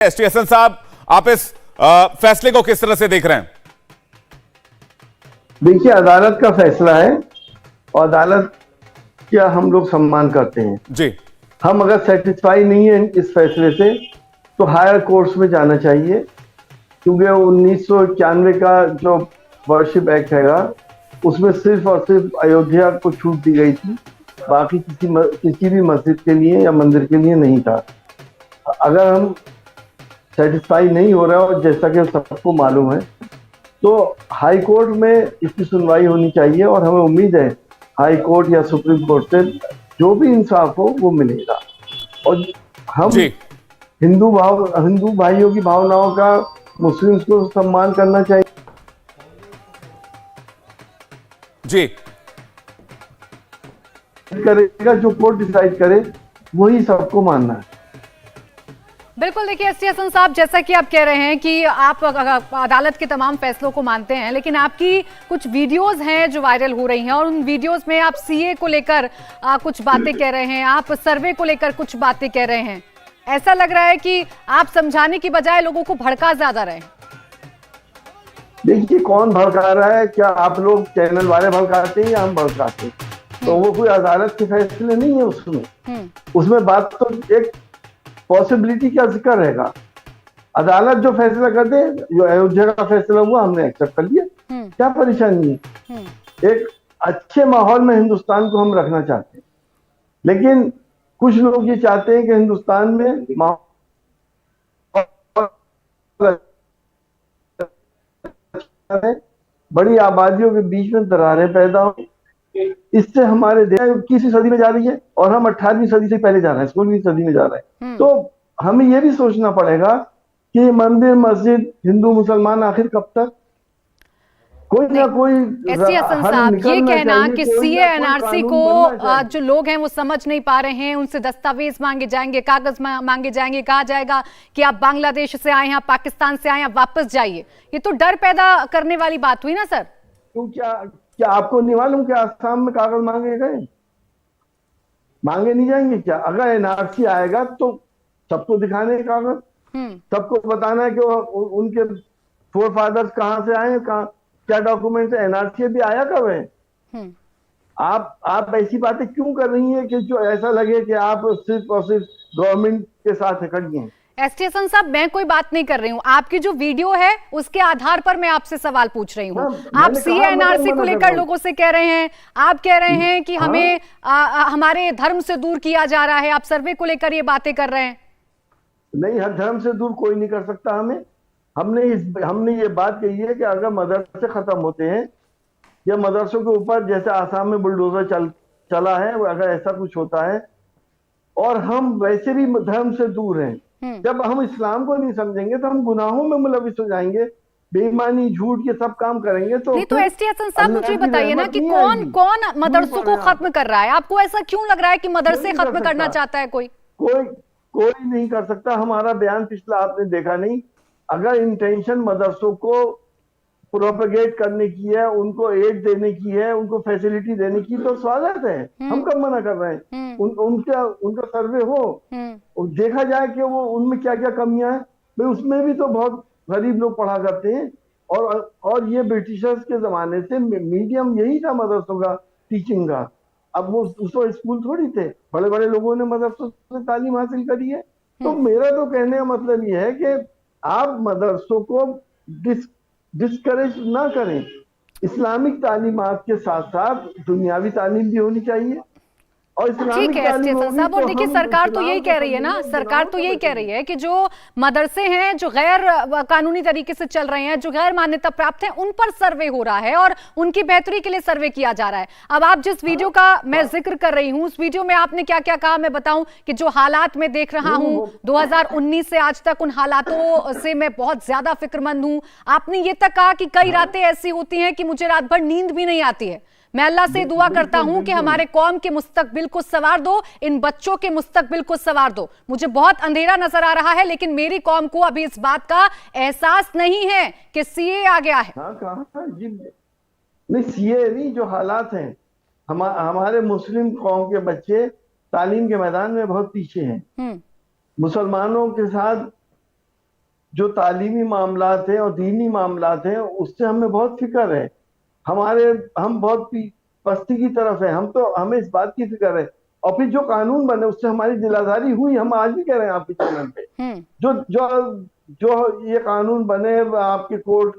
ST Hasan साहब, आप इस फैसले को किस तरह से देख रहे हैं? देखिए, अदालत का फैसला है और अदालत का हम लोग सम्मान करते हैं जी। हम अगर सेटिस्फाई नहीं है इस फैसले से तो हायर कोर्ट्स में जाना चाहिए, क्योंकि 1991 का जो वर्शिप एक्ट हैगा उसमें सिर्फ और सिर्फ अयोध्या को छूट दी गई थी, बाकी किसी भी मस्जिद के लिए या मंदिर के लिए नहीं था। अगर हम सेटिस्फाई नहीं हो रहा है, और जैसा कि सबको मालूम है, तो हाई कोर्ट में इसकी सुनवाई होनी चाहिए और हमें उम्मीद है हाई कोर्ट या सुप्रीम कोर्ट से जो भी इंसाफ हो वो मिलेगा। और हम हिंदू भाइयों की भावनाओं का मुस्लिम्स को सम्मान करना चाहिए। जी, करेगा जो कोर्ट डिसाइड करे वही सबको मानना है। बिल्कुल। देखिए एसटी हसन साहब, जैसा कि आप कह रहे हैं कि आप अदालत के तमाम फैसलों को मानते हैं, लेकिन आपकी कुछ वीडियोस हैं जो वायरल हो रही हैं और उन वीडियोस में आप सीए को लेकर कुछ बातें कह रहे हैं, आप सर्वे को लेकर कुछ बातें कह रहे हैं। ऐसा लग रहा है कि आप समझाने की बजाय लोगों को भड़का ज्यादा रहे हैं। देखिए, कौन भड़का रहा है? क्या आप लोग चैनल वाले भड़काते हैं या हम भड़काते हैं? तो वो कोई अदालत के फैसले नहीं है उसमें बात तो एक पॉसिबिलिटी का जिक्र रहेगा। अदालत जो फैसला कर दे, जो अयोध्या का फैसला हुआ हमने एक्सेप्ट कर लिया, क्या परेशानी है? एक अच्छे माहौल में हिंदुस्तान को हम रखना चाहते हैं, लेकिन कुछ लोग ये चाहते हैं कि हिंदुस्तान में माहौल बड़ी आबादियों के बीच में दरारें पैदा हो, इससे हमारे देश 21वीं सदी में जा रही है और हम 18वीं सदी से पहले जा रहे हैं, 16वीं सदी में जा रहे हैं। तो हमें यह भी सोचना पड़ेगा कि मंदिर मस्जिद हिंदू मुसलमान आखिर कब तक कोई ना कोई एसटी हसन साहब, ये कहना कि सीए एनआरसी को जो लोग हैं वो समझ नहीं पा रहे हैं, उनसे दस्तावेज मांगे जाएंगे, कागज मांगे जाएंगे, कहा जाएगा कि आप बांग्लादेश से आए हैं, पाकिस्तान से आए हैं, वापस जाइए, ये तो डर पैदा करने वाली बात हुई ना सर। तो क्या आपको नहीं मालूम कि आसाम में कागज मांगे गए? मांगे नहीं जाएंगे क्या? अगर एनआरसी आएगा तो सबको दिखाने के कागज, सबको बताना है कि उनके फोर फादर्स कहां से आए, क्या डॉक्यूमेंट है, एनआरसी भी आया कब है? आप ऐसी बातें क्यों कर रही हैं कि जो ऐसा लगे कि आप सिर्फ और सिर्फ गवर्नमेंट के साथ खड़ी हैं? एसटी हसन साहब, मैं कोई बात नहीं कर रही हूँ, आपकी जो वीडियो है उसके आधार पर मैं आपसे सवाल पूछ रही हूँ। आप सीए एनआरसी को लेकर लोगों से कह रहे हैं, आप कह रहे हैं कि हमें हमारे धर्म से दूर किया जा रहा है, आप सर्वे को लेकर ये बातें कर रहे हैं। नहीं, हर धर्म से दूर कोई नहीं कर सकता हमें। हमने ये बात कही है कि अगर मदरसे खत्म होते हैं या मदरसों के ऊपर जैसे आसाम में बुलडोजर चला है, अगर ऐसा कुछ होता है और हम वैसे भी धर्म से दूर हैं, जब हम इस्लाम को नहीं समझेंगे तो हम गुनाहों में मुलविस हो जाएंगे, बेईमानी झूठ ये सब काम करेंगे। तो नहीं, तो एसटी हसन साहब मुझे बताइए ना कि कौन मदरसों को खत्म कर रहा है? आपको ऐसा क्यों लग रहा है कि मदरसे खत्म करना चाहता है कोई नहीं कर सकता। हमारा बयान पिछला आपने देखा नहीं। अगर इंटेंशन मदरसों को प्रोपेगेट करने की है, उनको एड देने की है, उनको फैसिलिटी देने की, तो स्वागत है, हम कब मना कर रहे हैं? उनका सर्वे हो और देखा जाए कि वो उनमें क्या क्या कमियां हैं। भाई उसमें भी तो बहुत गरीब लोग पढ़ा करते हैं, और ये ब्रिटिशर्स के जमाने से मीडियम यही था मदरसों का, टीचिंग का। अब वो उसको स्कूल थोड़ी थे, बड़े बड़े लोगों ने मदरसों से तालीम हासिल करी है। तो मेरा तो कहने का मतलब ये है कि आप मदरसों को डिस्करेज ना करें। इस्लामिक तालीमात के साथ साथ दुनियावी तालीम भी होनी चाहिए। ठीक है एसटी हसन साहब, और देखिए सरकार तो यही कह रही है ना, सरकार तो यही कह रही है कि जो मदरसे हैं जो गैर कानूनी तरीके से चल रहे हैं, जो गैर मान्यता प्राप्त हैं, उन पर सर्वे हो रहा है और उनकी बेहतरी के लिए सर्वे किया जा रहा है। अब आप जिस वीडियो का मैं जिक्र कर रही हूं, उस वीडियो में आपने क्या क्या कहा मैं बताऊं कि जो हालात मैं देख रहा हूं 2019 से आज तक, उन हालातों से मैं बहुत ज्यादा फिक्रमंद हूं। आपने ये तक कहा कि कई रातें ऐसी होती हैं कि मुझे रात भर नींद भी नहीं आती है। मैं अल्लाह से दुआ करता हूं कि हमारे कौम के मुस्तकबिल को संवार दो, इन बच्चों के मुस्तकबिल को संवार दो। मुझे बहुत अंधेरा नजर आ रहा है, लेकिन मेरी कौम को अभी इस बात का एहसास नहीं है कि सीए आ गया है। नहीं, सीए नहीं, जो हालात हैं, हमारे मुस्लिम कौम के बच्चे तालीम के मैदान में बहुत पीछे हैं। मुसलमानों के साथ जो तालीमी मामलात हैं और दीनी मामलात हैं उससे हमें बहुत फिक्र है। हम बहुत पस्ती की तरफ है, हमें इस बात की फिक्र है। और फिर जो कानून बने उससे हमारी दिलासारी हुई, हम आज भी कह रहे हैं आपके चैनल पे, जो जो जो ये कानून बने आपके कोर्ट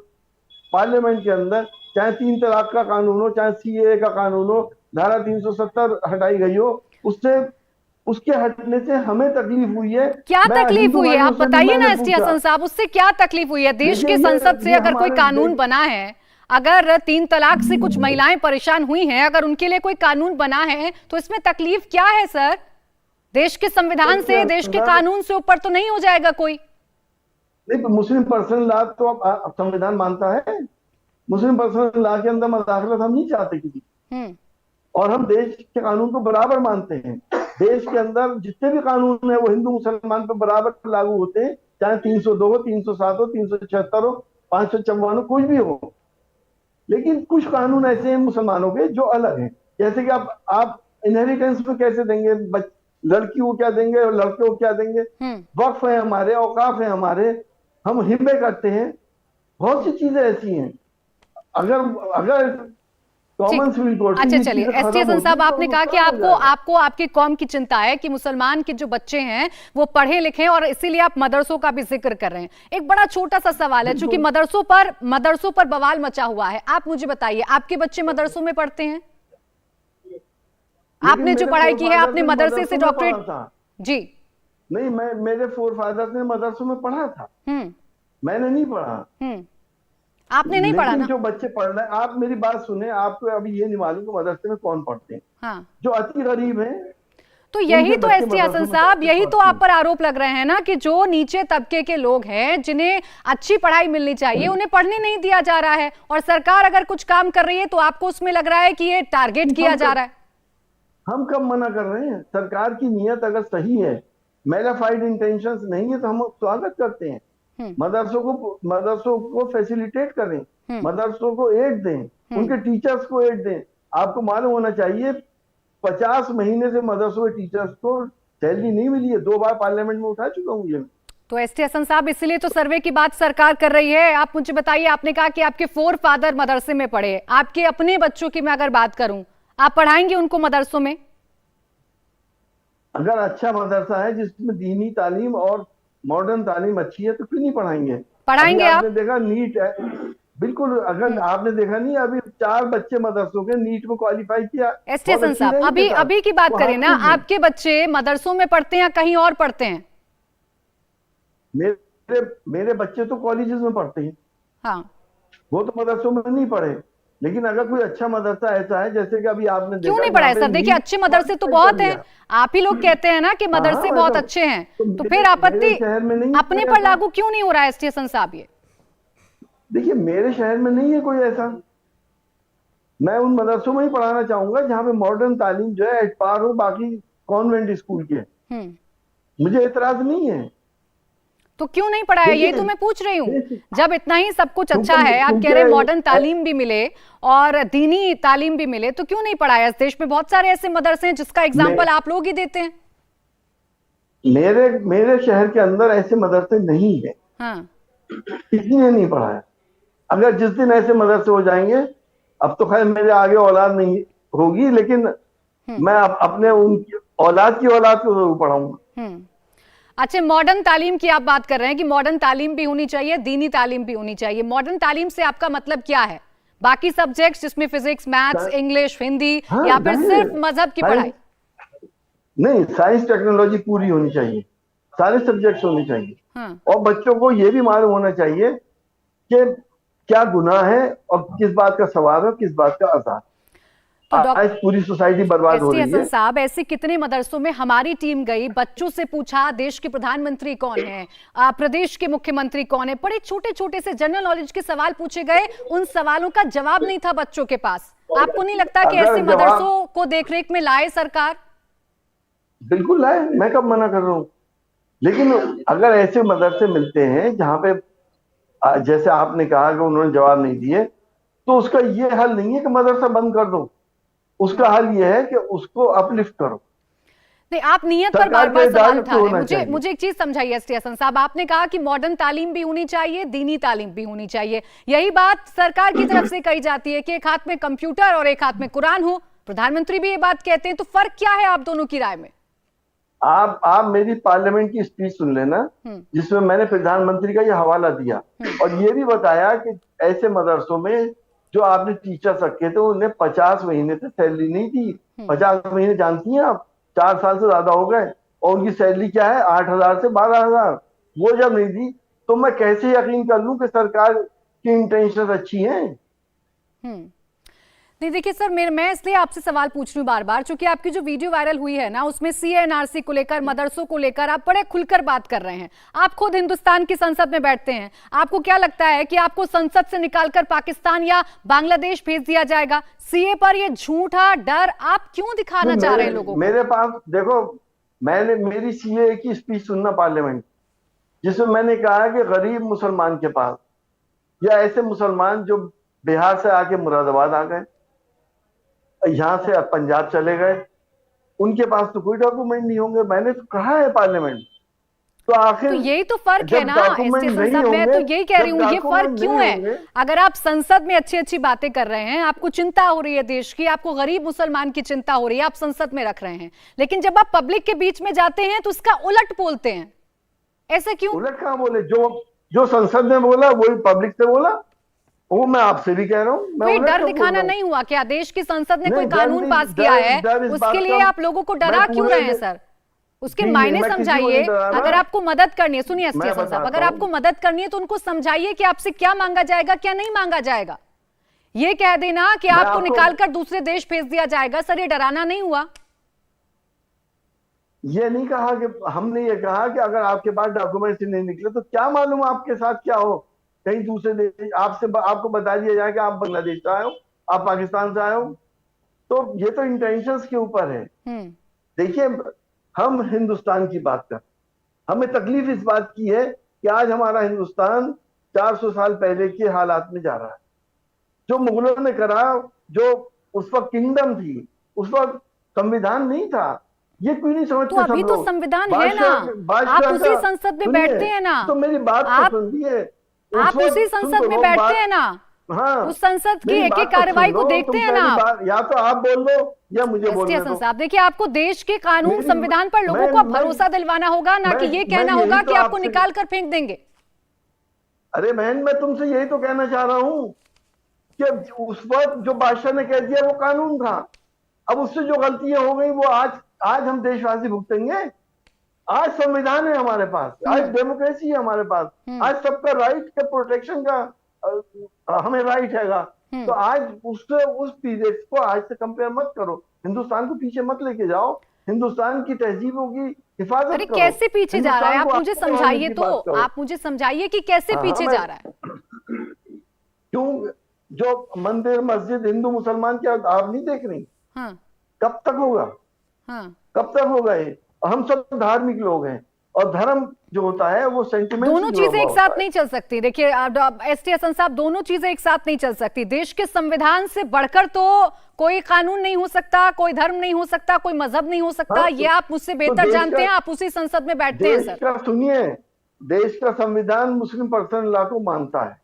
पार्लियामेंट के अंदर, चाहे 3 तलाक का कानून हो, चाहे सीएए का कानून हो, धारा 370 हटाई गई हो, उससे उसके हटने से हमें तकलीफ हुई है। क्या तकलीफ हुई है आप बताइए ना एसटी पूछा। हसन साहब, उससे क्या तकलीफ हुई है? देश के देखिए, संसद से ये अगर कोई हमारे कानून बना है, अगर 3 तलाक से कुछ महिलाएं परेशान हुई हैं, अगर उनके लिए कोई कानून बना है तो इसमें तकलीफ क्या है सर? देश के संविधान से, देश के कानून से ऊपर तो नहीं हो जाएगा कोई? नहीं, तो मुस्लिम पर्सनल लॉ तो अब संविधान मानता है। मुस्लिम पर्सनल लॉ के अंदर मदाखलत हम नहीं चाहते किसी, और हम देश के कानून को बराबर मानते हैं। देश के अंदर जितने भी कानून है वो हिंदू मुसलमान पर बराबर लागू होते हैं, चाहे 302 हो, 307 हो, 376 हो, 554 हो, कुछ भी हो। लेकिन कुछ कानून ऐसे हैं मुसलमानों के जो अलग हैं। जैसे कि आप इनहेरिटेंस में कैसे देंगे, लड़की को क्या देंगे और लड़के को क्या देंगे, वक्फ है हमारे, औकाफ है हमारे, हम हिब्बे करते हैं, बहुत सी चीजें ऐसी हैं। अगर कॉमन सिविल कोड, अच्छा चलिए एसटी हसन साहब, आपने कहा कि आपको आपकी कौम की चिंता है कि मुसलमान के जो बच्चे हैं वो पढ़े लिखे, और इसीलिए आप मदरसों का भी जिक्र कर रहे हैं। एक बड़ा छोटा सा सवाल है, चूंकि मदरसों पर बवाल मचा हुआ है, आप मुझे बताइए आपके बच्चे मदरसों में पढ़ते हैं? आपने जो पढ़ाई की है, आपने मदरसे से डॉक्टरेट? जी नहीं, मेरे फोर फादर्स ने मदरसों में पढ़ा था, मैंने नहीं पढ़ा। आपने नहीं पढ़ा ना? जो बच्चे पढ़ रहे हैं, आप मेरी बात सुने, आपको अभी ये नहीं मालूम कि मदरसे में कौन पढ़ते हैं। हाँ। जो अति गरीब हैं, तो यही तो एसटी हसन साहब, यही तो आप पर आरोप लग रहे हैं ना कि जो नीचे तबके के लोग हैं, जिन्हें अच्छी पढ़ाई मिलनी चाहिए, उन्हें पढ़ने नहीं दिया जा रहा है, और सरकार अगर कुछ काम कर रही है तो आपको उसमें लग रहा है कि ये टारगेट किया जा रहा है। हम कब मना कर रहे हैं? सरकार की नीयत अगर सही है, मेलाफाइड इंटेंशंस नहीं है, तो हम स्वागत करते हैं। मदरसों को फैसिलिटेट करें, मदरसों को एड दें, उनके टीचर्स को एड दें। आपको मालूम होना चाहिए 50 महीने से मदरसों के टीचर्स को सैलरी नहीं मिली है। 2 बार पार्लियामेंट में उठा चुका हूँ ये। तो एसटी हसन साहब, इसीलिए तो सर्वे की बात सरकार कर रही है। आप मुझे बताइए, आपने कहा कि आपके 4 फादर मदरसे में पढ़े, आपके अपने बच्चों की मैं अगर बात करूं, आप पढ़ाएंगे उनको मदरसों में? अगर अच्छा मदरसा है जिसमें दीनी तालीम और मॉडर्न तालीम अच्छी है तो क्यों नहीं पढ़ाएंगे? पढ़ाएंगे आप? आपने देखा नीट है, बिल्कुल। अगर आपने देखा नहीं, अभी 4 बच्चे मदरसों के नीट में क्वालिफाई किया। एसटी हसन साहब, अभी की बात करें ना, आपके बच्चे मदरसों में पढ़ते हैं या कहीं और पढ़ते हैं? मेरे बच्चे तो कॉलेजेस में पढ़ते हैं। हाँ, वो तो मदरसों में नहीं पढ़े। लेकिन अगर कोई अच्छा मदरसा ऐसा है, जैसे कि अभी आपने क्यों नहीं पढ़ा है सर? देखिए अच्छे मदरसे तो बहुत हैं, आप ही लोग कहते हैं ना कि मदरसे बहुत अच्छे हैं, तो फिर आपत्ति अपने पर लागू क्यों नहीं हो रहा है एसटी हसन साहब? ये देखिए, मेरे शहर में नहीं है कोई ऐसा। मैं उन मदरसों में ही पढ़ाना चाहूंगा जहां पे मॉडर्न तालीम जो है एट पार हो बाकी कॉन्वेंट स्कूल के। मुझे एतराज नहीं है। तो क्यों नहीं पढ़ाया, ये तो मैं पूछ रही हूँ। जब इतना ही सब कुछ अच्छा है, आप कह रहे हैं मॉडर्न तालीम भी मिले और दीनी तालीम भी मिले, तो क्यों नहीं पढ़ाया? इस देश में बहुत सारे ऐसे मदरसे हैं जिसका एग्जाम्पल आप लोग ही देते हैं। मेरे शहर के अंदर ऐसे मदरसे नहीं है। हाँ। इसलिए नहीं पढ़ाया। अगर जिस दिन ऐसे मदरसे हो जाएंगे, अब तो खैर मेरे आगे औलाद नहीं होगी, लेकिन मैं अपने उनकी औलाद की औलाद को जरूर पढ़ाऊंगा। अच्छा, मॉडर्न तालीम की आप बात कर रहे हैं कि मॉडर्न तालीम भी होनी चाहिए, दीनी तालीम भी होनी चाहिए। मॉडर्न तालीम से आपका मतलब क्या है? बाकी सब्जेक्ट्स जिसमें फिजिक्स, मैथ्स, इंग्लिश, हिंदी, या फिर सिर्फ मजहब की पढ़ाई? नहीं, साइंस टेक्नोलॉजी पूरी होनी चाहिए, सारे सब्जेक्ट्स होने चाहिए। और बच्चों को यह भी मालूम होना चाहिए कि क्या गुनाह है और किस बात का सवाब है, किस बात का अज़ाब। आज पूरी सोसाइटी बर्बाद हो रही है। एसटी हसन साहब, ऐसे कितने मदरसों में हमारी टीम गई, बच्चों से पूछा देश के प्रधानमंत्री कौन है, प्रदेश के मुख्यमंत्री कौन है, बड़े छोटे छोटे से जनरल नॉलेज के सवाल पूछे गए, उन सवालों का जवाब नहीं था बच्चों के पास। आपको नहीं लगता कि ऐसे मदरसों को देखरेख में लाए सरकार? बिल्कुल लाए, मैं कब मना कर रहा हूँ। लेकिन अगर ऐसे मदरसे मिलते हैं जहां पे जैसे आपने कहा कि उन्होंने जवाब नहीं दिए, तो उसका ये हल नहीं है कि मदरसा बंद कर दो। उसका हल ये है कि उसको अपलिफ्ट करो। नहीं, आप नियत पर बार बार सवाल उठा रहे हैं। मुझे एक चीज समझाइए एसटी हसन साहब, आपने कहा कि मॉडर्न तालीम भी होनी चाहिए, दीनी तालीम भी होनी चाहिए। यही बात सरकार की तरफ से कही जाती है कि एक हाथ में कंप्यूटर और एक हाथ में कुरान हो। प्रधानमंत्री भी ये बात कहते हैं, तो फर्क क्या है आप दोनों की राय में? आप मेरी पार्लियामेंट की स्पीच सुन लेना, जिसमें मैंने प्रधानमंत्री का ये हवाला दिया और ये भी बताया कि ऐसे मदरसों में जो आपने टीचर्स रखे थे उन्हें 50 महीने से सैलरी नहीं थी। 50 महीने जानती हैं आप, 4 साल से ज्यादा हो गए, और उनकी सैलरी क्या है, 8,000 से 12,000। वो जब नहीं दी तो मैं कैसे यकीन कर लूं कि सरकार की इंटेंशन अच्छी हैं? नहीं देखिए सर, मैं इसलिए आपसे सवाल पूछ रही हूँ बार बार, क्योंकि आपकी जो वीडियो वायरल हुई है ना, उसमें सीएनआरसी को लेकर, मदरसों को लेकर आप बड़े खुलकर बात कर रहे हैं। आप खुद हिंदुस्तान की संसद में बैठते हैं, आपको क्या लगता है कि आपको संसद से निकालकर पाकिस्तान या बांग्लादेश भेज दिया जाएगा? सीए पर ये झूठा डर आप क्यों दिखाना चाह रहे हैं लोगों को? मेरे पास देखो, मैंने मेरी सीए की स्पीच सुनना पार्लियामेंट, जिसमें मैंने कहा कि गरीब मुसलमान के पास या ऐसे मुसलमान जो बिहार से आके मुरादाबाद आ गए, यहां से पंजाब चले गए, उनके पास तो कोई डॉक्यूमेंट नहीं होंगे। मैंने तो कहा है पार्लियामेंट। तो आखिर तो यही तो फर्क है ना एसटी संसद में, तो यही कह रही हूँ, ये फर्क क्यों है? अगर आप संसद में अच्छी अच्छी बातें कर रहे हैं, आपको चिंता हो रही है देश की, आपको गरीब मुसलमान की चिंता हो रही है, आप संसद में रख रहे हैं, लेकिन जब आप पब्लिक के बीच में जाते हैं तो उसका उलट बोलते हैं। ऐसा क्यों? उलट कहाँ बोले? जो संसद ने बोला वही पब्लिक से बोला, वो मैं आपसे भी कह रहा हूँ। कोई डर दिखाना नहीं हुआ क्या? देश की संसद ने कोई कानून पास किया है, उसके लिए आप लोगों को डरा क्यों रहे हैं सर? उसके मायने समझाइए। अगर आपको मदद करनी है, सुनिए एसटी हसन साहब, अगर आपको मदद करनी है तो उनको समझाइए कि आपसे क्या मांगा जाएगा, क्या नहीं मांगा जाएगा। ये कह देना कि आपको निकालकर दूसरे देश भेज दिया जाएगा, सर ये डराना नहीं हुआ? ये नहीं कहा कि, हमने ये कहा कि अगर आपके पास डॉक्यूमेंट्स नहीं निकले तो क्या मालूम आपके साथ क्या हो, कहीं दूसरे देश आपको बता दिया जाए कि आप बांग्लादेश से आए हो, आप पाकिस्तान से आए हो। तो ये तो इंटेंशंस के ऊपर है। देखिए, हम हिंदुस्तान की बात कर, हमें तकलीफ इस बात की है कि आज हमारा हिंदुस्तान 400 साल पहले के हालात में जा रहा है। जो मुगलों ने करा, जो उस वक्त किंगडम थी, उस वक्त संविधान नहीं था। ये क्यों नहीं समझते? तो अभी तो संविधान है ना, आप उसी संसद में बैठते हैं ना। तो मेरी बात तो सुनिए, आप उसी संसद में बैठते हैं ना। हाँ, उस संसद की एक एक कार्रवाई को देखते हैं ना। या तो आप बोल दो या मुझे बोलने दो। साहब देखिए, आपको देश के कानून संविधान पर लोगों को भरोसा दिलवाना होगा, ना कि ये कहना होगा कि आपको निकाल कर फेंक देंगे। अरे बहन, मैं तुमसे यही तो कहना चाह रहा हूँ कि उस वक्त जो बादशाह ने कह दिया वो कानून था। अब उससे जो गलतियां हो गई वो आज हम देशवासी भुगतेंगे। आज संविधान है हमारे पास, आज डेमोक्रेसी है हमारे पास, आज सबका राइट के प्रोटेक्शन का हमें राइट हैगा। तो आज उस पीरियड को आज से कंपेयर मत करो, हिंदुस्तान को पीछे मत लेके जाओ, हिंदुस्तान की तहजीबों की हिफाजत करो। कैसे पीछे जा रहा है? आप मुझे समझाइए तो, आप मुझे समझाइए कि कैसे पीछे जा रहा है। क्यों? जो मंदिर मस्जिद हिंदू मुसलमान क्या आप नहीं देख रही? कब तक होगा? कब तक होगा? हम सब धार्मिक लोग हैं और धर्म जो होता है वो सेंटिमेंट। दोनों चीजें एक साथ नहीं चल सकती। देखिए एसटी हसन साहब, दोनों चीजें एक साथ नहीं चल सकती। देश के संविधान से बढ़कर तो कोई कानून नहीं हो सकता, कोई धर्म नहीं हो सकता, कोई मजहब नहीं हो सकता। ये आप मुझसे बेहतर जानते हैं, आप उसी संसद में बैठते हैं सर। सुनिए, देश का संविधान मुस्लिम पर्सनल लॉ को मानता है।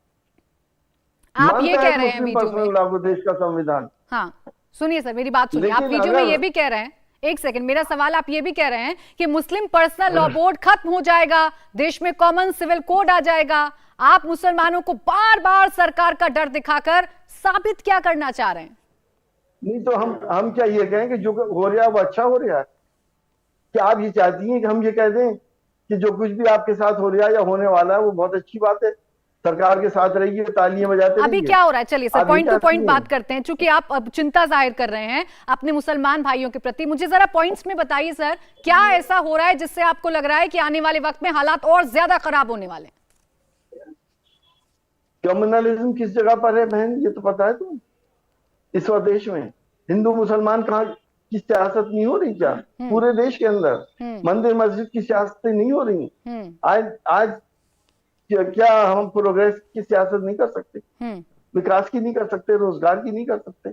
आप ये कह रहे हैं वीडियो में, लॉ को देश का संविधान। हाँ सुनिए सर, मेरी बात सुनिए। आप वीडियो में ये भी कह रहे हैं, एक सेकंड, मेरा सवाल, आप ये भी कह रहे हैं कि मुस्लिम पर्सनल लॉ बोर्ड खत्म हो जाएगा, देश में कॉमन सिविल कोड आ जाएगा। आप मुसलमानों को बार बार सरकार का डर दिखाकर साबित क्या करना चाह रहे हैं? नहीं तो हम क्या ये कहें कि जो हो रहा है वो अच्छा हो रहा है? क्या आप ये चाहती हैं कि हम ये कह दें कि जो कुछ भी आपके साथ हो रहा है या होने वाला है वो बहुत अच्छी बात है, सरकार के साथ रहिए, तालियां बजाते अभी क्या हो रहा है? चलिए सर, पॉइंट टू पॉइंट बात करते हैं, क्योंकि आप अब चिंता जाहिर कर रहे हैं अपने मुसलमान भाइयों के प्रति। मुझे जरा पॉइंट्स में बताइए सर, क्या ऐसा हो रहा है जिससे आपको लग रहा है कि आने वाले वक्त में हालात और ज्यादा खराब होने वाले हैं? कम्युनलिज्म किस जगह पर है बहन, ये तो पता है तुम? इस देश में हिंदू मुसलमान कहाँ की सियासत नहीं हो रही क्या? पूरे देश के अंदर मंदिर मस्जिद की सियासतें नहीं हो रही? आज क्या हम प्रोग्रेस की सियासत नहीं कर सकते? विकास की नहीं कर सकते? रोजगार की नहीं कर सकते?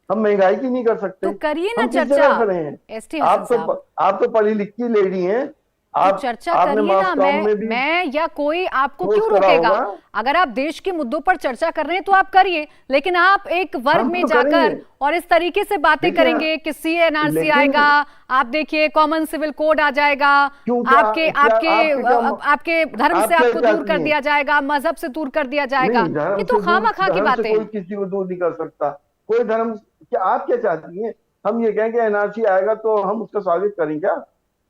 हम महंगाई की नहीं कर सकते। तो करिए ना हम किस चर्चा जगह खड़े हैं? एसटी हसन साहब। आप तो पढ़ी लिखी लेडी हैं, तो आप चर्चा आपने करिए ना, मॉस्को में भी मैं या कोई आपको कोर्स क्यों करा रोकेगा? होगा। अगर आप देश के मुद्दों पर चर्चा कर रहे हैं तो आप करिए, लेकिन आप एक वर्ग हम में तो जाकर करेंगे। और इस तरीके से बातें देखिए, करेंगे कि CA/NRC लेकिन आएगा, आप देखिए कॉमन सिविल कोड आ जाएगा, क्यों, क्या- आपके क्या- आपके आपके क्या- आपके धर्म आप से क्या आपको दूर चाहती कर हैं? दिया जाएगा, मजहब से दूर कर दिया जाएगा। नहीं, धर्म ये से तो दूर- खामखा की धर्म से बातें कोई हैं। किसी को दूर नहीं कर सकता, कोई धर्म। क्या आप क्या चाहती हैं? हम ये कहें कि NRC आएगा तो हम उसका स्वागत करें क्या?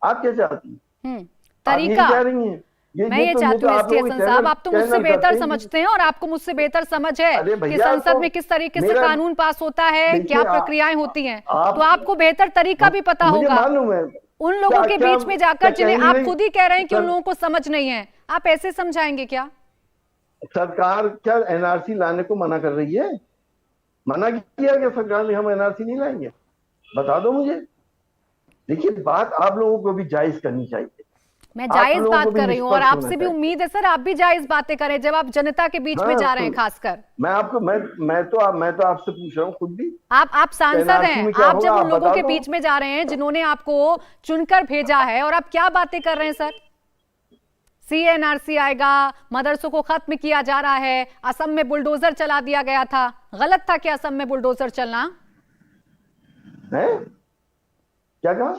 आप क्या चाहती हैं? आप यही तरीका कह रही हैं। मैं ये चाहती हूँ एसटी हसन साहब, आप तो मुझसे बेहतर समझते हैं और आपको मुझसे बेहतर समझ है अरे कि भैया, संसद तो में किस तरीके से मेरा- कानून पास होता है, देखिए, क्या प्रक्रियाएं होती हैं, आप- तो आपको बेहतर तरीका भी पता मुझे होगा मालूम है। उन लोगों के क्या- बीच में जाकर क्या जिन्हें कहीं आप नहीं- खुद ही कह रहे हैं कि उन सर- लोगों को समझ नहीं है, आप ऐसे समझाएंगे क्या? सरकार क्या NRC लाने को मना कर रही है? मना किया क्या सरकार ने? हम NRC नहीं लाएंगे? बता दो मुझे। देखिए, बात आप लोगों को भी जायज करनी चाहिए। मैं आप जायज लोगों बात को भी कर रही हूँ और निष्पक्ष आपसे होना भी चाहिए। उम्मीद है सर आप भी जायज बातें करें जब आप जनता के बीच में हाँ, जा रहे हैं। तो खासकर मैं आपको मैं तो आपसे पूछ रहा हूँ खुद भी। आप सांसद NRC हैं, में क्या आप जब होगा, उन आप लोगों बता के दो। बीच में जा रहे हैं जिन्होंने आपको चुनकर भेजा है, और आप क्या बातें कर रहे हैं सर? CA/NRC आएगा, मदरसों को खत्म किया जा रहा है, असम में बुलडोजर चला दिया गया था। गलत था क्या असम में बुलडोजर चलना? है क्या कहा?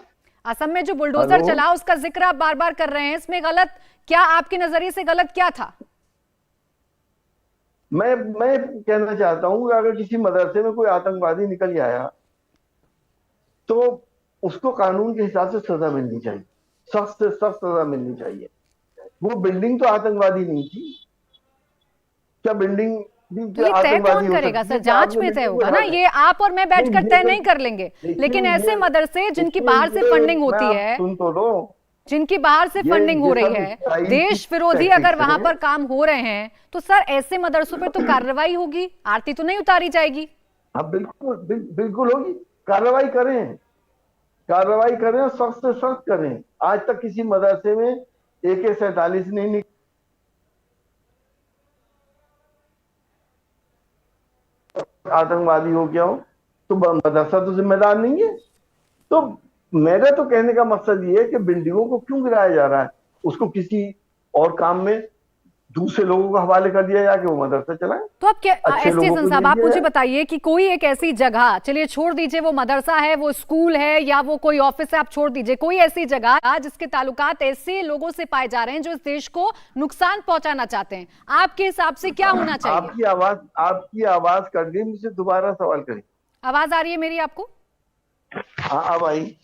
असम में जो बुलडोजर चला उसका जिक्र आप बार बार कर रहे हैं, इसमें गलत क्या, आपके नजरिए से गलत क्या था? मैं कहना चाहता हूँ कि अगर किसी मदरसे में कोई आतंकवादी निकल आया तो उसको कानून के हिसाब से सजा मिलनी चाहिए, सख्त से सख्त सजा मिलनी चाहिए। वो बिल्डिंग तो आतंकवादी नहीं थी। क्या बिल्डिंग तो ये तय कौन करेगा सर? जांच में तय होगा ना, ये आप और मैं बैठकर तय नहीं कर लेंगे। लेकिन ऐसे मदरसे जिनकी बाहर से फंडिंग होती है, सुन तो लो, जिनकी बाहर से फंडिंग हो रही है, देश विरोधी अगर वहां पर काम हो रहे हैं, तो सर ऐसे मदरसों पर तो कार्रवाई होगी, आरती तो नहीं उतारी जाएगी। हाँ बिल्कुल होगी। कार्रवाई करें और सख्त से सख्त करें। आज तक किसी मदरसे में AK-47 नहीं आतंकवादी हो गया हो तो मदरसा तो जिम्मेदार नहीं है। तो मेरा तो कहने का मकसद ये है कि बिल्डिंगों को क्यों गिराया जा रहा है, उसको किसी और काम में दूसरे लोगों को हवाले कर दिया जाके वो मदरसा चलाए। तो अब क्या एसटी हसन साहब, आप मुझे बताइए कि कोई एक ऐसी जगह, चलिए छोड़ दीजिए वो मदरसा है, वो स्कूल है या वो कोई ऑफिस है, आप छोड़ दीजिए, कोई ऐसी जगह जिसके ताल्लुकात ऐसे लोगों से पाए जा रहे हैं जो इस देश को नुकसान पहुंचाना चाहते हैं, आपके हिसाब से क्या होना चाहिए? आपकी आवाज कट गई, मुझसे दोबारा सवाल करें। आवाज आ रही है मेरी आपको? हाँ अब आई।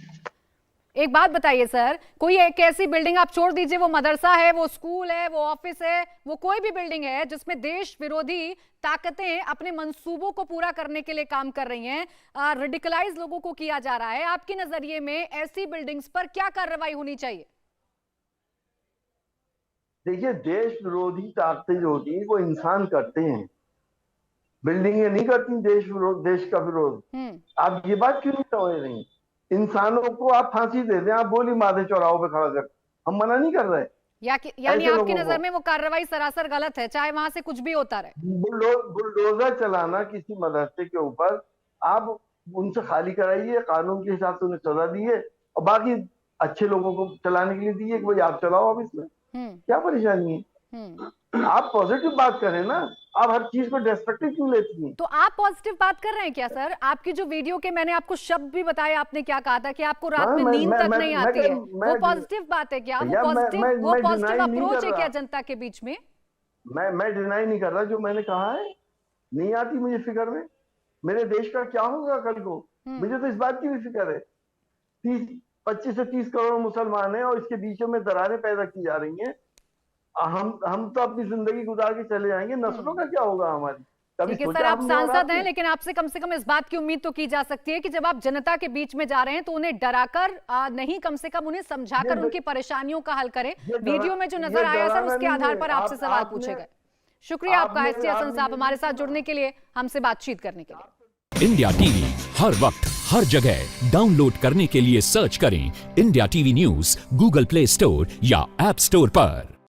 एक बात बताइए सर, कोई एक ऐसी बिल्डिंग, आप छोड़ दीजिए वो मदरसा है, वो स्कूल है, वो ऑफिस है, वो कोई भी बिल्डिंग है जिसमें देश विरोधी ताकतें अपने मंसूबों को पूरा करने के लिए काम कर रही हैं, रेडिकलाइज लोगों को किया जा रहा है, आपके नजरिए में ऐसी बिल्डिंग्स पर क्या कार्रवाई होनी चाहिए? देखिए, देश विरोधी ताकतें जो होती हैं वो इंसान करते हैं, बिल्डिंगें नहीं करती देश का विरोध। आप ये बात क्यों नहीं समझ रही? इंसानों को आप फांसी दे दें, आप गोली मार दें चौराहों पे खड़ा कर, हम मना नहीं कर रहे। यानी आपकी नजर में वो कार्रवाई सरासर गलत है, चाहे वहां से कुछ भी होता रहे। बुलडोजर चलाना किसी मदरसे के ऊपर, आप उनसे खाली कराइए, कानून के हिसाब से उन्हें सजा दिए और बाकी अच्छे लोगों को चलाने के लिए दिए कि भाई आप चलाओ। अब इसमें क्या परेशानी है? आप पॉजिटिव बात करें ना, आप हर चीज को डिस्ट्रक्टिव क्यों लेती हैं? तो आप पॉजिटिव बात कर रहे हैं क्या सर? आपकी जो वीडियो के मैंने आपको शब्द भी बताया, आपने क्या कहा था कि आपको रात में नींद तक नहीं आती है, वो पॉजिटिव बात है क्या? वो पॉजिटिव अप्रोच है क्या जनता के बीच में? मैं डिनाई नहीं कर रहा, जो मैंने कहा है नहीं आती मुझे फिक्र में। मेरे देश का क्या होगा कल को, मुझे तो इस बात की भी फिक्र है। 25 से 30 करोड़ मुसलमान हैं और इसके बीचों में दरारें पैदा की जा रही हैं। हम तो अपनी जिंदगी गुजार के चले जाएंगे, नस्लों का क्या होगा हमारी? ठीक है सर, आप सांसद हैं, लेकिन आपसे कम से कम इस बात की उम्मीद तो की जा सकती है कि जब आप जनता के बीच में जा रहे हैं तो उन्हें डराकर नहीं, कम से कम उन्हें समझाकर उनकी परेशानियों का हल करें। वीडियो में जो नजर आया सर, उसके आधार पर आपसे सवाल पूछे गए। शुक्रिया आपका एसटी हसन साहब, हमारे साथ जुड़ने के लिए, हमसे बातचीत करने के लिए। इंडिया टीवी हर वक्त हर जगह डाउनलोड करने के लिए सर्च करें India TV news Google play store या ऐप स्टोर पर।